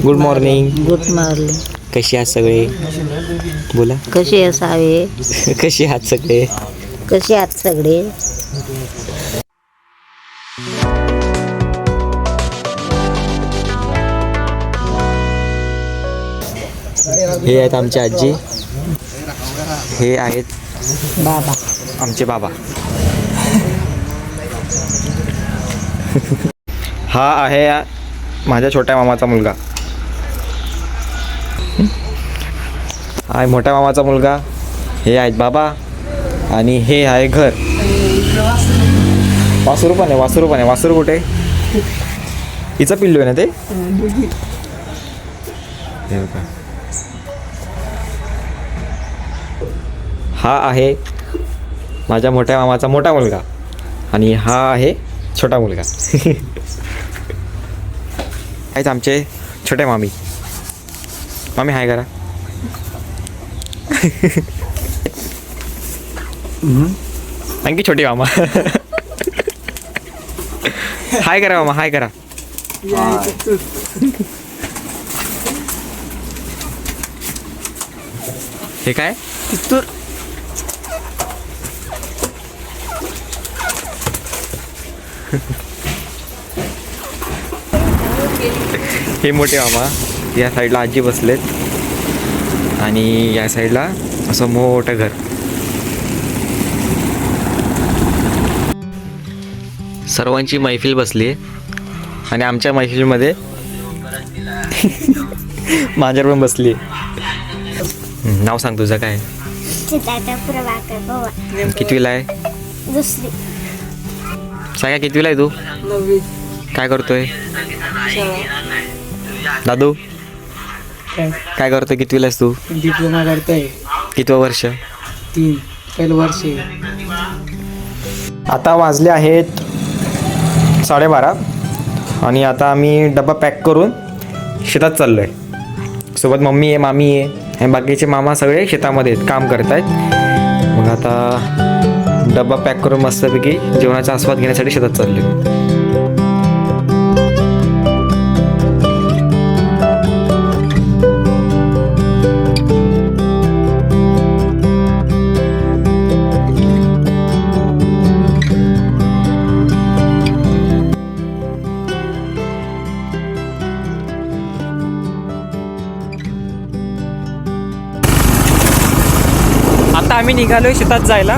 Good morning. Good morning. कशी आहात सगळे? बोला. कसे असावे? कशी आहात सगळे? कसे आहात सगळे? हे आहेत आमची आजी. हे आहेत बाबा. आमचे बाबा. हा आहे माझ्या छोट्या मामाचा मुलगा. हा आहे मोठ्या मामाचा मुलगा. हे आहेत बाबा आणि हे आहे घर. वासरू पण आहे. वासरू पण आहे. वासरू कुठे? हिचं पिल्लू आहे ना ते? हे बघा. हा आहे माझ्या मोठ्या मामाचा मोठा मुलगा आणि हा आहे छोटा मुलगा. आहेत आमचे छोटे मामी. मामी हाय करा. आणखी छोटी मामा. हाय करा मामा. हाय करा. हे काय? हे मोठे मामा. या साईडला आजी बसलेत आणि या साईडला असं मोठं घर. सर्वांची मैफिल बसली आणि आमच्या मैफिलीमध्ये मांजर पण बसली. नाव सांग तुझं काय? कितवीला आहे? दुसरी. सांगा कितवीला आहे तू? काय करतोय दादू? काय करतोय? कितवीला आहेस तू? डिप्लोमा करतोय. कितवं वर्ष? 3 पहिलं वर्ष. आता वाजले आहेत 12:30 आणि आता आम्ही डबा पॅक करून शेतात चाललो आहे. सोबत मम्मी आहे, मामी आहे आणि बाकीचे मामा सगळे शेतामध्ये आहेत, काम करत आहेत. मग आता डबा पॅक करून मस्तपैकी जेवणाचा आस्वाद घेण्यासाठी शेतात चाललो आहे. आता आम्ही निघालोय शेतात जायला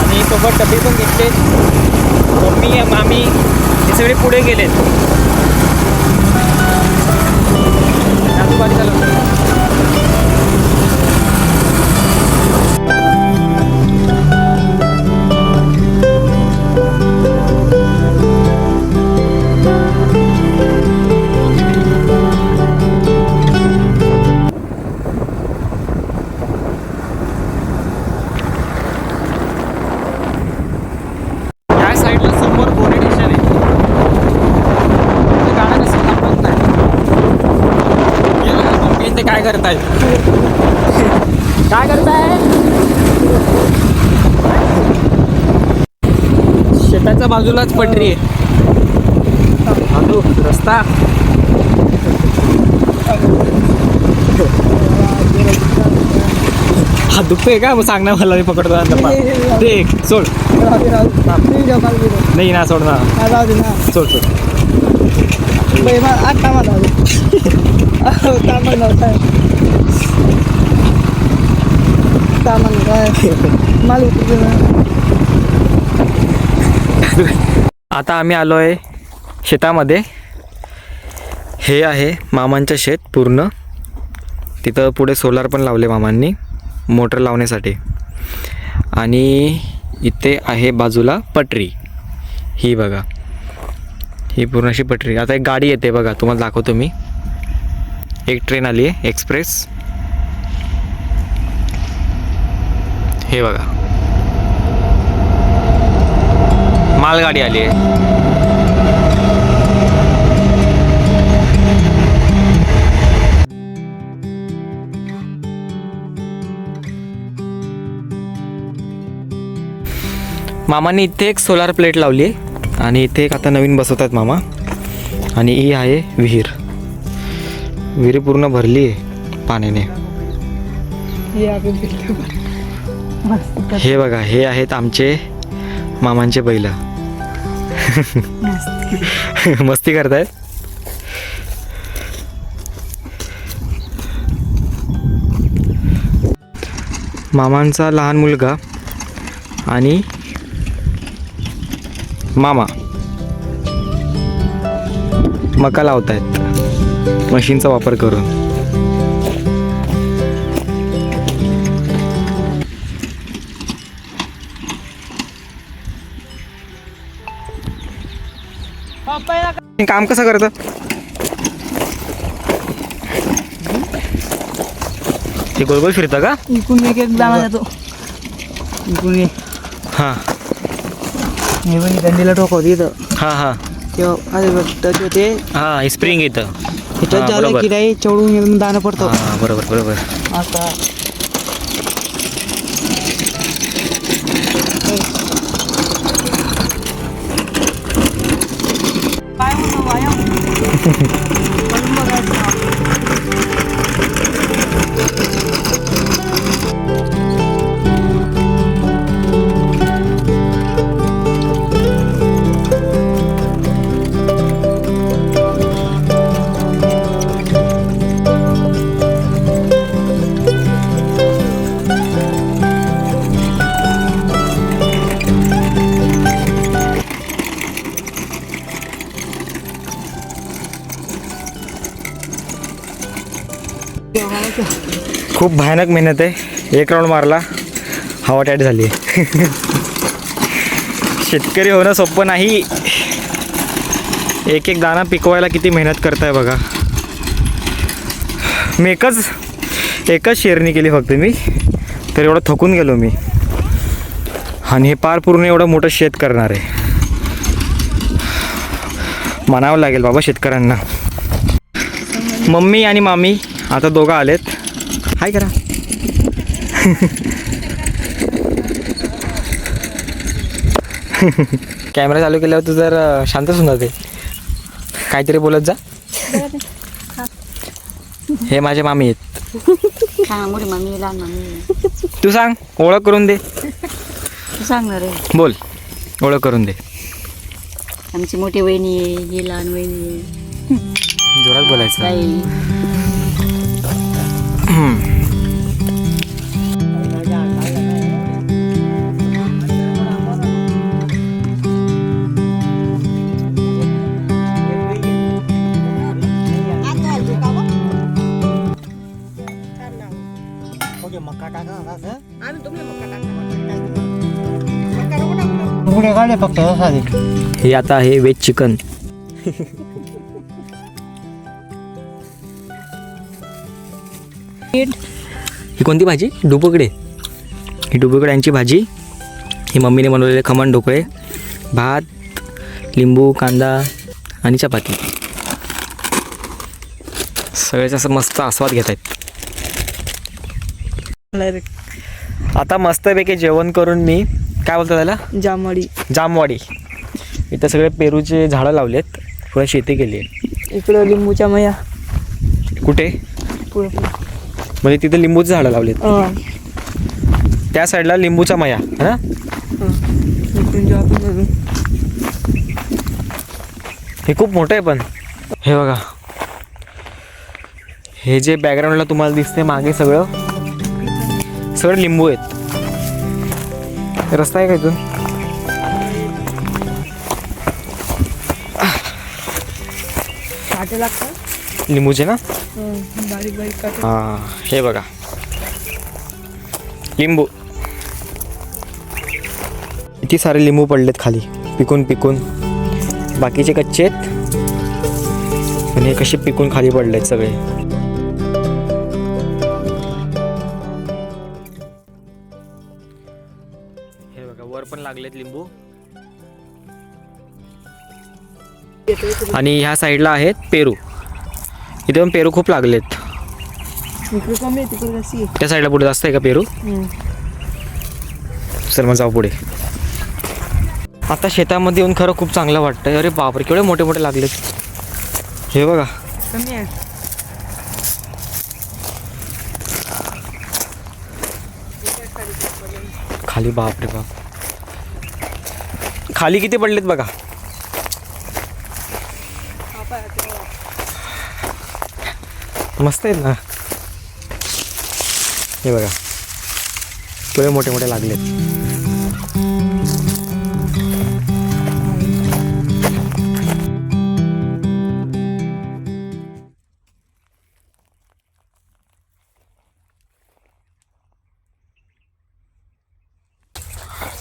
आणि सोबत डबे पण घेतले. मम्मी मामी हे सगळे पुढे गेलेत. आजूबाजूला समोर बोरे स्टेशन आहे. ते गाणं कसं थांबत नाही. मम्मी ते काय करताय? काय करताय? शेताच्या बाजूलाच पटरी आहे. रस्ता हा दुखतोय का? मग सांग ना मला. मी पकडतो. ते सोड. नाही ना, सोड ना. सोड सोड. आता आम्ही आलो आहे शेतामध्ये. हे आहे मामांचं शेत पूर्ण. तिथं पुढे सोलार पण लावले मामांनी मोटर लावण्यासाठी. आणि इथे आहे बाजूला पटरी. ही बघा, ही पूर्ण अशी पटरी. आता एक गाडी येते बघा, तुम्हाला दाखवतो मी. एक ट्रेन आली आहे एक्सप्रेस. हे बघा, मालगाडी आली आहे. मामांनी इथे एक सोलार प्लेट लावली आहे आणि इथे एक आता नवीन बसवतात मामा. आणि ही आहे विहीर. विहीर पूर्ण भरली आहे पाण्याने. हे बघा, हे आहेत आमचे मामांचे बैल. मस्ती करतायत. मामांचा लहान मुलगा आणि मामा मका लावतायत मशीनचा वापर करून. काम कसं करतं? ते गोल गोल फिरतं का? इकडून एक एक दाणा जातो. इकडून ये. हां हे पण दंडीला ठोकवते इथं. हां हां तेव्हा अरे टच होते. हां स्प्रिंग येतं. टच हां, झालं बरोबर. की नाही चढून एकदम दाणं पडतो. हां बरोबर बरोबर. आता काय म्हणतो व्यायाम? म्हणून बघायचं. खूप भयानक मेहनत आहे. एक राऊंड मारला, हवा टाईट झाली आहे. शेतकरी होणं सोपं नाही. एक एक दाणा पिकवायला किती मेहनत करताय बघा. मी एकच शेरणी केली फक्त मी, तर एवढं थकून गेलो मी. आणि हे पार पूर्ण एवढं मोठं शेत करणार आहे. म्हणावं लागेल बाबा शेतकऱ्यांना. मम्मी आणि मामी आता दोघं आलेत. हाय करा. कॅमेरा चालू केल्यावर तू जर शांतच होऊन जाते. काहीतरी बोलत जा. हे माझे मामी आहेत. मोठी मम्मी लहान मम्मी. तू सांग, ओळख करून दे. तू सांगणार आहे. बोल, ओळख करून दे. आमची मोठी वहिनी आहे, ही लहान वहिनी आहे. जोरात बोलायचं. ताई. फक्त हे आता आहे व्हेज चिकन. ही कोणती भाजी? डुबुकडे. ही डुबुकड्यांची भाजी. ही मम्मीने बनवलेले खमण ढोकळे, भात, लिंबू, कांदा आणि चपाती. सगळेच असं मस्त आस्वाद घेत आहेत. आता मस्तपैकी जेवण करून मी काय बोलतो त्याला, जामवाडी. इथं सगळे पेरूचे झाडं लावलेत. पुढे शेती केली आहे. इकडं लिंबूच्या मया. कुठे? म्हणजे तिथे लिंबूची झाडं लावलीत. त्या साईडला लिंबूचा मया है ना. हे खूप मोठं आहे पण. हे बघा, हे जे बॅकग्राऊंडला तुम्हाला दिसते मागे सगळं लिंबू आहेत. रस्ता आहे का इथून? लिंबूचे ना. हां हे बघा लिंबू. किती सारे लिंबू पडलेत खाली पिकून. बाकीचे कच्चे आहेत आणि हे कसे पिकून खाली पडलेत सगळे. हे बघा वर पण लागलेत लिंबू. आणि ह्या साईडला आहेत पेरू. इथे पण पेरू खूप लागलेत. त्या साईडला पुढे जास्त आहे का पेरू? सर मग जाऊ पुढे. आता शेतामध्ये येऊन खरं खूप चांगलं वाटतंय. अरे बापरे केवढे मोठे मोठे लागलेत. हे बघा कमी आहे. खाली, बाप रे बाप, खाली किती पडलेत बघा. मस्त आहेत ना. हे बघा केवढे मोठे मोठे लागलेत.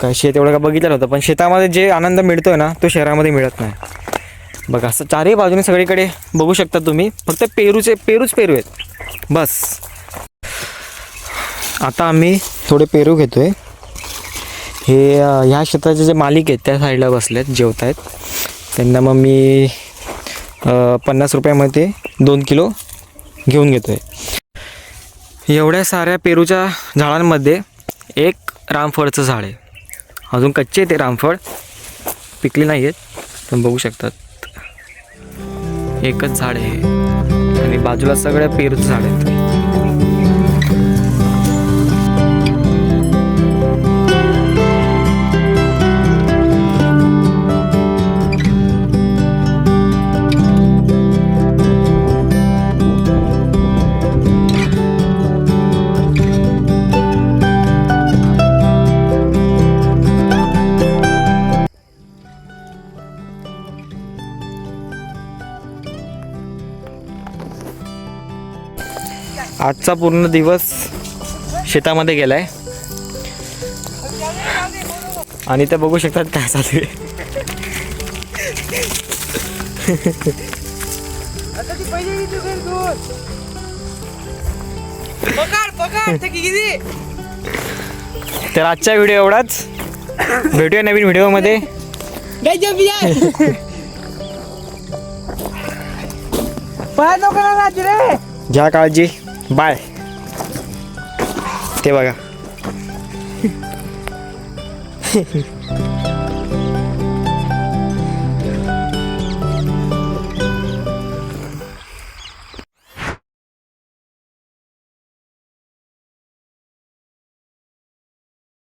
काय शेत एवढं का बघितलं होतं, पण शेतामध्ये जे आनंद मिळतोय ना तो शहरामध्ये मिळत नाही. बघा असं चारही बाजूने सगळीकडे बघू शकता तुम्ही, फक्त पेरूच पेरू आहेत बस. आता आम्ही थोडे पेरू घेतोय. हे ह्या शेताचे जे मालिक आहेत त्या साईडला बसलेत, जेवत आहेत. त्यांना मग मी 50 रुपयामध्ये 2 किलो घेऊन घेतोय. एवढ्या साऱ्या पेरूच्या झाडांमध्ये एक रामफळचं झाड आहे. अजून कच्चे ते रामफळ पिकली नाही आहेत, पण बघू शकतात एकच झाड आहे आणि बाजूला सगळ्या पेरूचं झाड आहेत. आजचा पूर्ण दिवस शेतामध्ये गेलाय आणि ते बघू शकतात काय चालू आहे. तर आजचा व्हिडिओ एवढाच. भेटूया नवीन व्हिडिओमध्ये. घ्या काळजी. बाय. ते बघा